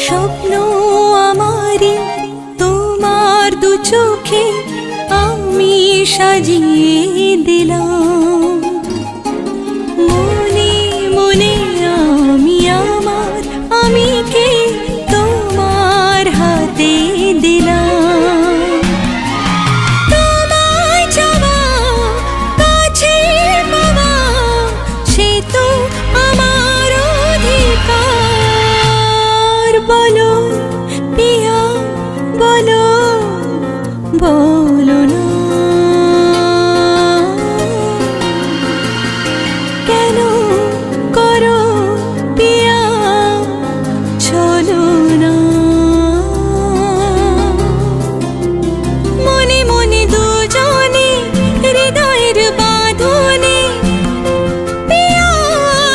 স্বপ্ন আমারি তোমার দু চোখে আমি সাজিয়ে দিলাম। মনে মনে আমি আমার আমিকে তোমার হাতে দিলাম। তোমায় চাওয়া কাছে পাওয়া সে তো আমার অধিকার। বলো